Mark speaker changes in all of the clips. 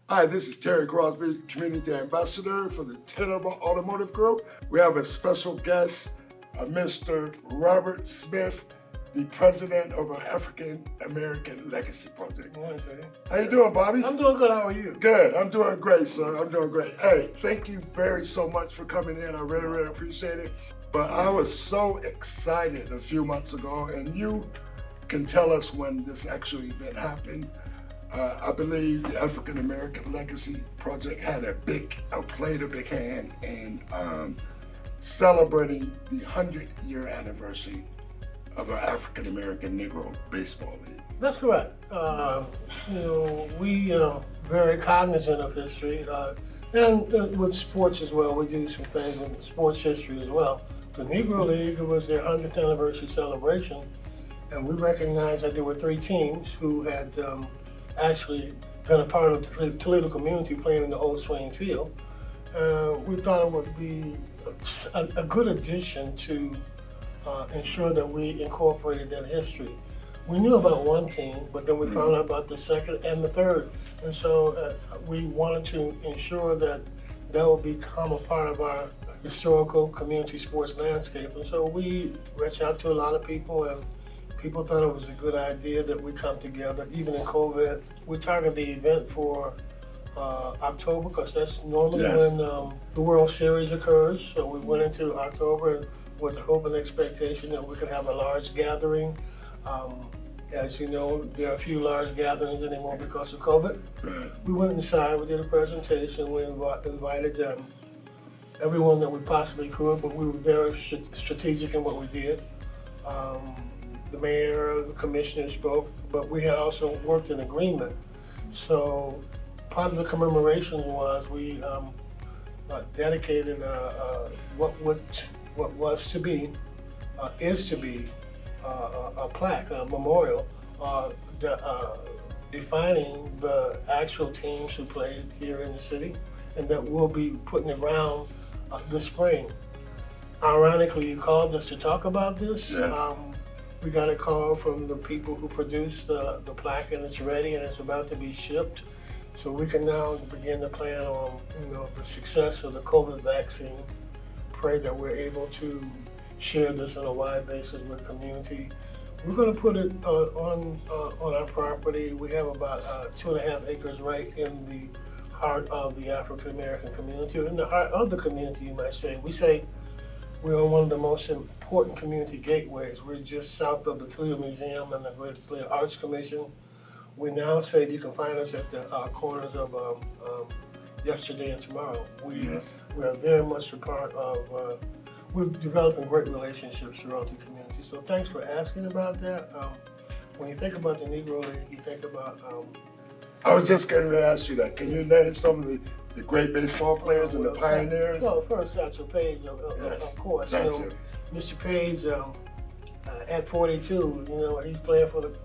Speaker 1: Hi, this is Terry Crosby, Community Ambassador for the Automotive Group. We have a special guest, Mr. Robert Smith, the president of our African American Legacy Project.
Speaker 2: Good morning, Terry.
Speaker 1: How you doing, Bobby?
Speaker 2: I'm doing good. How are you?
Speaker 1: Good. I'm doing great, sir. I'm doing great. Hey, thank you so much for coming in. I really appreciate it. But I was so excited a few months ago, and you can tell us when this actual event happened. I believe the African American Legacy Project played a big hand in celebrating the 100-year anniversary of our African American Negro Baseball League.
Speaker 2: That's correct. We are very cognizant of history, and with sports as well. We do some things with sports history as well. The Negro League, it was their 100th anniversary celebration, and we recognized that there were 3 teams who had actually been a part of the Toledo community playing in the old Swain Field. We thought it would be a good addition to ensure that we incorporated that history. We knew about one team, but then we found out about the second and the third. And so we wanted to ensure that that would become a part of our historical community sports landscape. And so we reached out to a lot of people, and people thought it was a good idea that we come together, even in COVID. We targeted the event for October, because that's normally when the World Series occurs. So we went into October with the hope and expectation that we could have a large gathering. As you know, there are a few large gatherings anymore because of COVID. We went inside, we did a presentation, we invited everyone that we possibly could, but we were very strategic in what we did. The mayor, the commissioner spoke, but we had also worked in agreement. So part of the commemoration was we dedicated what was to be, is to be a plaque, a memorial, defining the actual teams who played here in the city, and that we'll be putting it around this spring. Ironically, you called us to talk about this.
Speaker 1: Yes.
Speaker 2: We got a call from the people who produced the plaque, and it's ready and it's about to be shipped. So we can now begin to plan on, the success of the COVID vaccine. Pray that we're able to share this on a wide basis with community. We're going to put it on our property. We have about 2.5 acres right in the heart of the African American community, or in the heart of the community, you might say. We say we're on one of the most important community gateways. We're just south of the Toledo Museum and the Greater Toledo Arts Commission. We now say you can find us at the corners of Yesterday and Tomorrow. We are very much a part of, we're developing great relationships throughout the community. So thanks for asking about that. When you think about the Negro League, you think about...
Speaker 1: I was just going to ask you that. Can you name some of the great baseball players and the pioneers?
Speaker 2: Well, first, Satchel Paige, of course. Mr. Paige, at 42, he's playing for the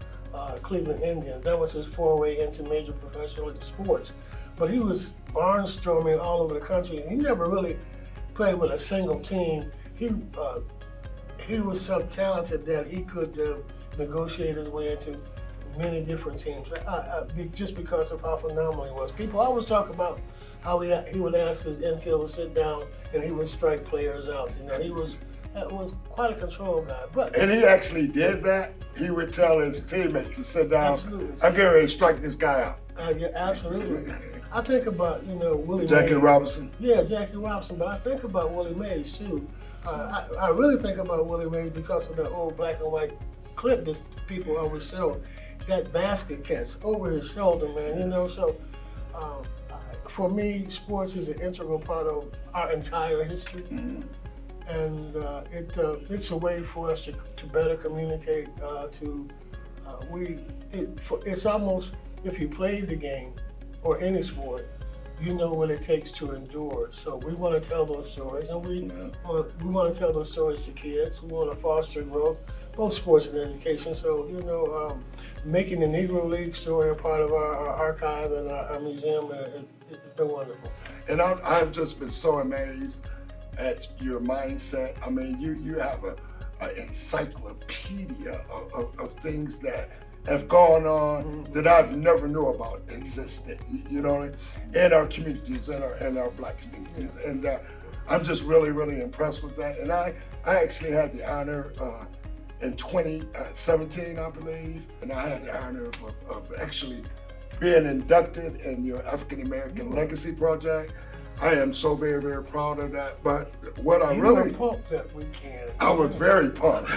Speaker 2: Cleveland Indians. That was his foray into major professional sports. But he was barnstorming all over the country. He never really played with a single team. He was so talented that he could negotiate his way into many different teams, just because of how phenomenal he was. People always talk about how he would ask his infield to sit down and he would strike players out. That was quite a control guy.
Speaker 1: And he actually did that. He would tell his teammates to sit down.
Speaker 2: Absolutely.
Speaker 1: I'm getting ready to strike this guy out.
Speaker 2: Yeah, absolutely. I think about, Willie
Speaker 1: Jackie
Speaker 2: Mays.
Speaker 1: Robinson.
Speaker 2: Yeah, Jackie Robinson, but I think about Willie Mays too. I really think about Willie Mays because of that old black and white clip that people always show. That basket catch over his shoulder, man, So for me, sports is an integral part of our entire history. And it's a way for us to better communicate. It's almost, if you played the game or any sport, you know what it takes to endure. So we want to tell those stories, and we want to tell those stories to kids. We want to foster growth, both sports and education. So making the Negro League story a part of our archive and our museum, it's been wonderful.
Speaker 1: And I've just been so amazed at your mindset. I mean, you have an encyclopedia of things that have gone on that I've never knew about existed, you know what I mean? In our communities, in our Black communities. And I'm just really, really impressed with that. And I actually had the honor in 2017, I believe, and I had the honor of actually being inducted in your African American Legacy Project. I am so very, very proud of that. But what I
Speaker 2: You
Speaker 1: really...
Speaker 2: were pumped that weekend.
Speaker 1: I was very pumped.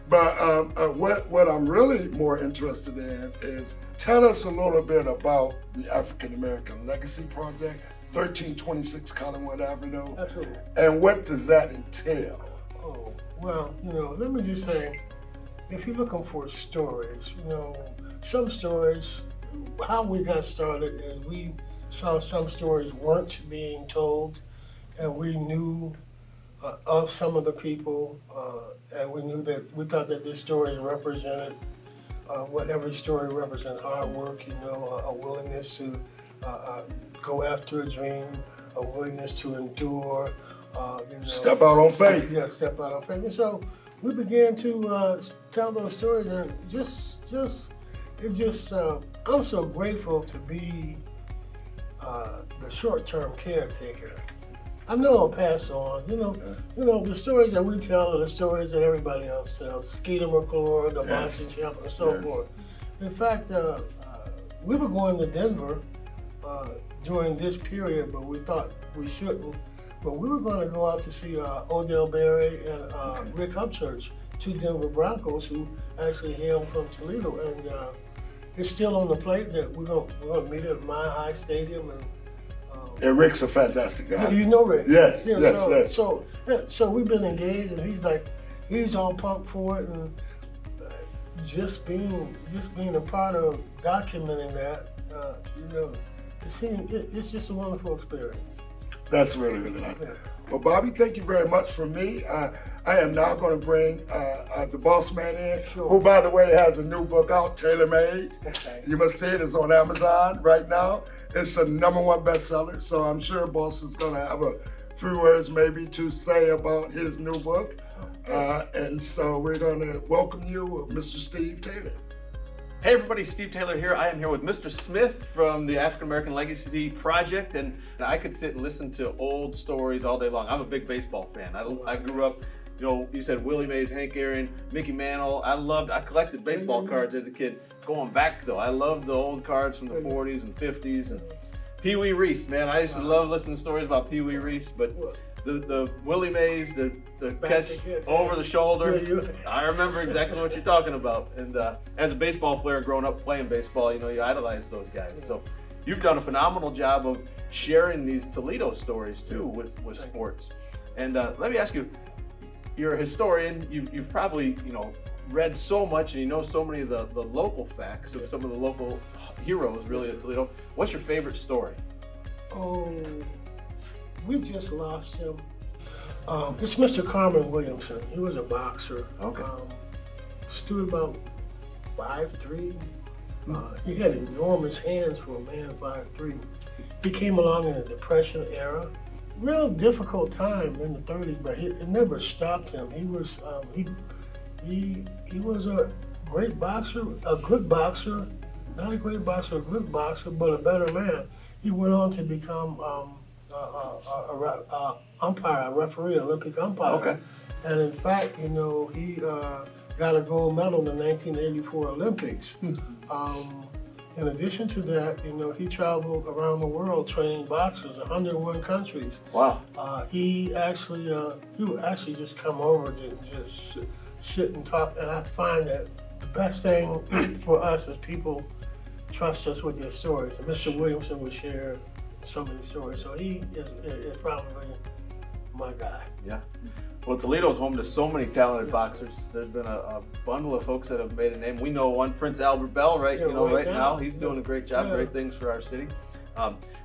Speaker 1: But what I'm really more interested in is tell us a little bit about the African American Legacy Project, 1326 Collingwood Avenue.
Speaker 2: Absolutely.
Speaker 1: And what does that entail?
Speaker 2: Oh, well, let me just say, if you're looking for stories, some stories, how we got started is we saw some stories weren't being told, and we knew of some of the people, and we thought that this story represented what every story represents: hard work, a willingness to go after a dream, a willingness to endure,
Speaker 1: step out on faith.
Speaker 2: Yeah, step out on faith. And so we began to tell those stories, and I'm so grateful to be the short-term caretaker. I know I'll pass on. The stories that we tell are the stories that everybody else tells. Skeeter McClure, the boxing champ, and so forth. In fact, we were going to Denver during this period, but we thought we shouldn't. But we were going to go out to see Odell Berry and Rick Upchurch, two Denver Broncos who actually hail from Toledo. And it's still on the plate that we're going to meet at Mile High Stadium.
Speaker 1: And Rick's a fantastic guy.
Speaker 2: You know Rick?
Speaker 1: Yes,
Speaker 2: yeah,
Speaker 1: yes.
Speaker 2: So we've been engaged, and he's all pumped for it, and just being a part of documenting that, it's just a wonderful experience.
Speaker 1: That's really, really nice. Well, Bobby, thank you very much for me. I am now going to bring the boss man in, who, by the way, has a new book out, Tailor Made. You must see it. It's on Amazon right now. It's a #1 bestseller, so I'm sure Boss is going to have a few words maybe to say about his new book. And so we're going to welcome you, Mr. Steve Taylor.
Speaker 3: Hey everybody, Steve Taylor here. I am here with Mr. Smith from the African American Legacy Project, and I could sit and listen to old stories all day long. I'm a big baseball fan. I grew up, you said Willie Mays, Hank Aaron, Mickey Mantle. I collected baseball cards as a kid. Going back though, I loved the old cards from the 40s and 50s, and Pee Wee Reese, man. I used to love listening to stories about Pee Wee Reese, but the Willie Mays, the catch over the shoulder. I remember exactly what you're talking about. And as a baseball player, growing up playing baseball, you idolize those guys. So you've done a phenomenal job of sharing these Toledo stories too with sports. And let me ask you, you're a historian. You've probably read so much, and you know so many of the local facts of some of the local heroes really of Toledo. What's your favorite story?
Speaker 2: Oh, we just lost him. It's Mr. Carmen Williamson. He was a boxer.
Speaker 3: Okay.
Speaker 2: Stood about 5'3". He had enormous hands for a man 5'3". He came along in the Depression era. Real difficult time in the 30s, but it never stopped him. He was he was a great boxer, a good boxer, not a great boxer, a good boxer, but a better man. He went on to become a referee, Olympic umpire.
Speaker 3: Okay.
Speaker 2: And in fact, he got a gold medal in the 1984 Olympics. In addition to that, he traveled around the world training boxers, 101 countries.
Speaker 3: Wow.
Speaker 2: He would actually just come over to just sit and talk. And I find that the best thing for us is people trust us with their stories. And Mr. Williamson would share so many stories. So he is probably my guy.
Speaker 3: Yeah. Well, Toledo's home to so many talented boxers. There's been a bundle of folks that have made a name. We know one, Prince Albert Bell, right? Right now he's doing a great job, great things for our city.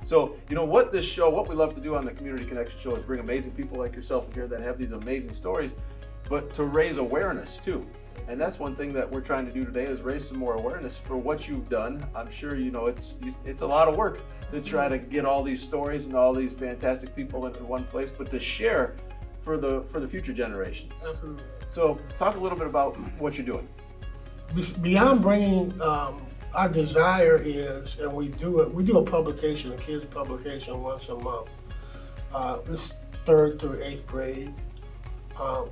Speaker 3: So what this show, what we love to do on the Community Connection Show is bring amazing people like yourself here that have these amazing stories, but to raise awareness too. And that's one thing that we're trying to do today is raise some more awareness for what you've done. I'm sure it's a lot of work to try to get all these stories and all these fantastic people into one place, but to share for the future generations.
Speaker 2: Absolutely.
Speaker 3: So talk a little bit about what you're doing.
Speaker 2: Beyond bringing, our desire is, and we do a publication, a kids publication once a month. This 3rd through 8th grade.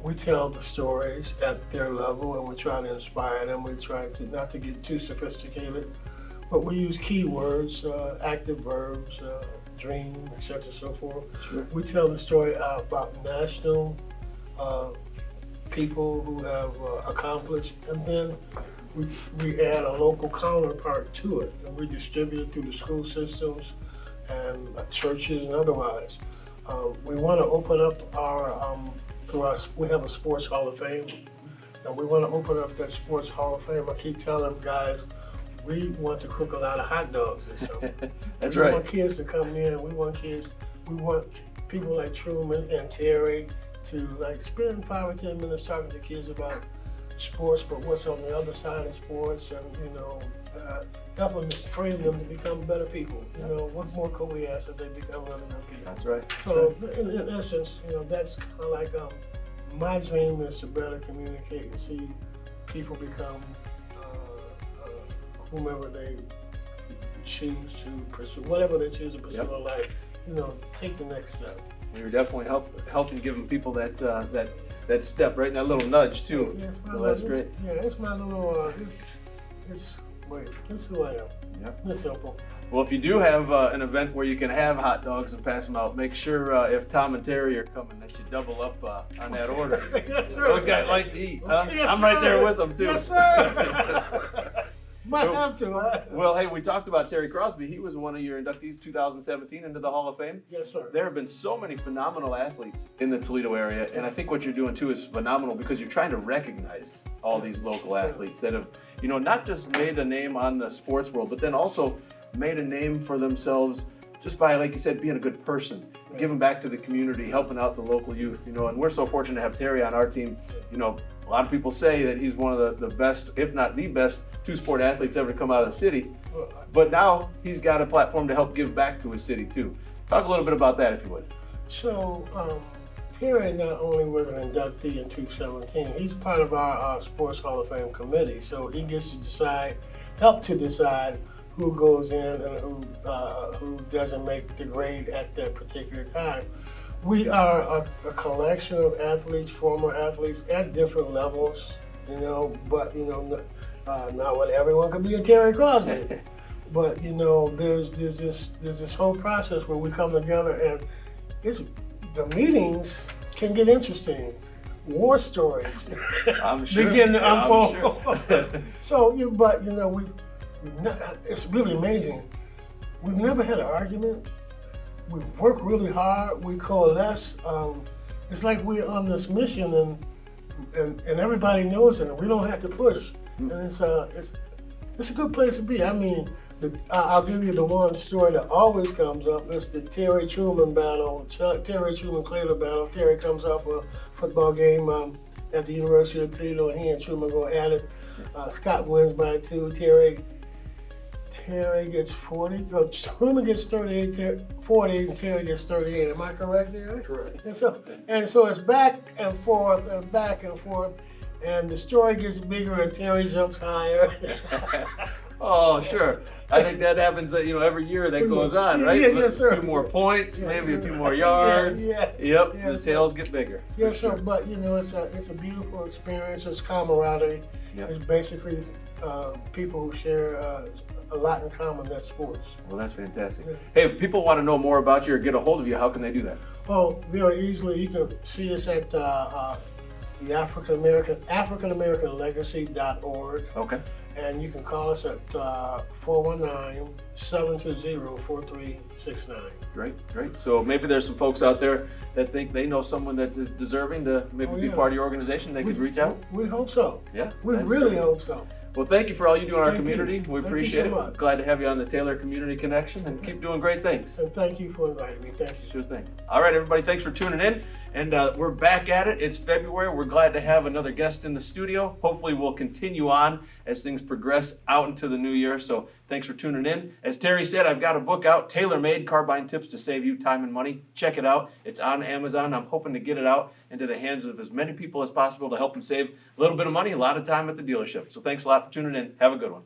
Speaker 2: We tell the stories at their level, and we try to inspire them. We try to not to get too sophisticated, but we use keywords, active verbs, dream, etc., so forth.
Speaker 3: Sure.
Speaker 2: We tell the story about national people who have accomplished, and then we add a local counterpart to it, and we distribute it through the school systems and churches and otherwise. We want to open up our we have a sports hall of fame, and we want to open up that sports hall of fame. I keep telling them, guys, we want to cook a lot of hot dogs this summer.
Speaker 3: That's
Speaker 2: we
Speaker 3: right.
Speaker 2: want kids to come in. We want people like Truman and Terry to like spend 5 or 10 minutes talking to kids about sports, but what's on the other side of sports, and helping frame them to become better people. What more could we ask if they become really good people?
Speaker 3: That's right.
Speaker 2: So in essence, that's kind of like my dream is to better communicate and see people become whomever they choose to pursue, whatever they choose to pursue in life. Take the next step.
Speaker 3: You're definitely helping giving people that step, right? And that little nudge too.
Speaker 2: Yeah,
Speaker 3: so that's great.
Speaker 2: Yeah, it's my little. It's who I am.
Speaker 3: Yep.
Speaker 2: It's simple.
Speaker 3: Well, if you do have an event where you can have hot dogs and pass them out, make sure if Tom and Terry are coming that you double up on that order.
Speaker 2: Yes, sir.
Speaker 3: Those guys like to eat.
Speaker 2: Yes,
Speaker 3: I'm right there
Speaker 2: sir.
Speaker 3: with them too.
Speaker 2: Yes, sir. Might have to. Huh?
Speaker 3: Well, hey, we talked about Terry Crosby. He was one of your inductees 2017 into the Hall of Fame.
Speaker 2: Yes, sir.
Speaker 3: There have been so many phenomenal athletes in the Toledo area, and I think what you're doing too is phenomenal because you're trying to recognize all these local athletes that have, not just made a name on the sports world, but then also made a name for themselves just by, like you said, being a good person, giving back to the community, helping out the local youth, and we're so fortunate to have Terry on our team. A lot of people say that he's one of the best, if not the best, two-sport athletes ever to come out of the city, but now he's got a platform to help give back to his city too. Talk a little bit about that, if you would.
Speaker 2: So, Terry not only was an inductee in 2017, he's part of our Sports Hall of Fame committee, so he gets to help to decide who goes in and who doesn't make the grade at that particular time. We are a collection of athletes, former athletes at different levels, but not what everyone could be a Terry Crosby. But there's this whole process where we come together, and the meetings can get interesting. War stories
Speaker 3: I'm sure.
Speaker 2: begin to unfold.
Speaker 3: Sure.
Speaker 2: So, it's really amazing. We've never had an argument. We work really hard. We coalesce. It's like we're on this mission, and everybody knows it, and we don't have to push. And it's a good place to be. I mean, I'll give you the one story that always comes up. It's the Terry Truman battle, Terry Truman Clayton battle. Terry comes off a football game at the University of Toledo, and he and Truman go at it. Scott wins by 2. Terry gets 40. Truman gets 40, and Terry gets 38. Am I correct there?
Speaker 1: Correct.
Speaker 2: And so it's back and forth and back and forth. And the story gets bigger and Terry jumps higher.
Speaker 3: Oh, sure. I think that happens every year that goes on, right?
Speaker 2: Yes, sir.
Speaker 3: A few more points, maybe a few more yards. Yep, the tails get bigger.
Speaker 2: Yes, sir. But it's a beautiful experience. It's camaraderie.
Speaker 3: Yep.
Speaker 2: It's basically people who share a lot in common. That's sports.
Speaker 3: Well, that's fantastic.
Speaker 2: Yeah.
Speaker 3: Hey, if people want to know more about you or get a hold of you, how can they do that?
Speaker 2: Oh, very easily. You can see us at the African American Legacy.org.
Speaker 3: Okay.
Speaker 2: And you can call us at 419-720-4369.
Speaker 3: Great. So maybe there's some folks out there that think they know someone that is deserving to maybe be part of your organization. They could reach out.
Speaker 2: We hope so.
Speaker 3: Yeah.
Speaker 2: We really hope so.
Speaker 3: Well, thank you for all you do in our
Speaker 2: Thank
Speaker 3: community.
Speaker 2: you.
Speaker 3: We
Speaker 2: Thank
Speaker 3: appreciate
Speaker 2: you so
Speaker 3: it.
Speaker 2: much.
Speaker 3: Glad to have you on the Taylor Community Connection, and keep doing great things.
Speaker 2: And thank you for inviting me. Thank you.
Speaker 3: Sure thing. All right, everybody, thanks for tuning in. And we're back at it. It's February. We're glad to have another guest in the studio. Hopefully we'll continue on as things progress out into the new year. So thanks for tuning in. As Terry said, I've got a book out, Tailor-Made Carbine Tips to Save You Time and Money. Check it out. It's on Amazon. I'm hoping to get it out into the hands of as many people as possible to help them save a little bit of money, a lot of time at the dealership. So thanks a lot for tuning in. Have a good one.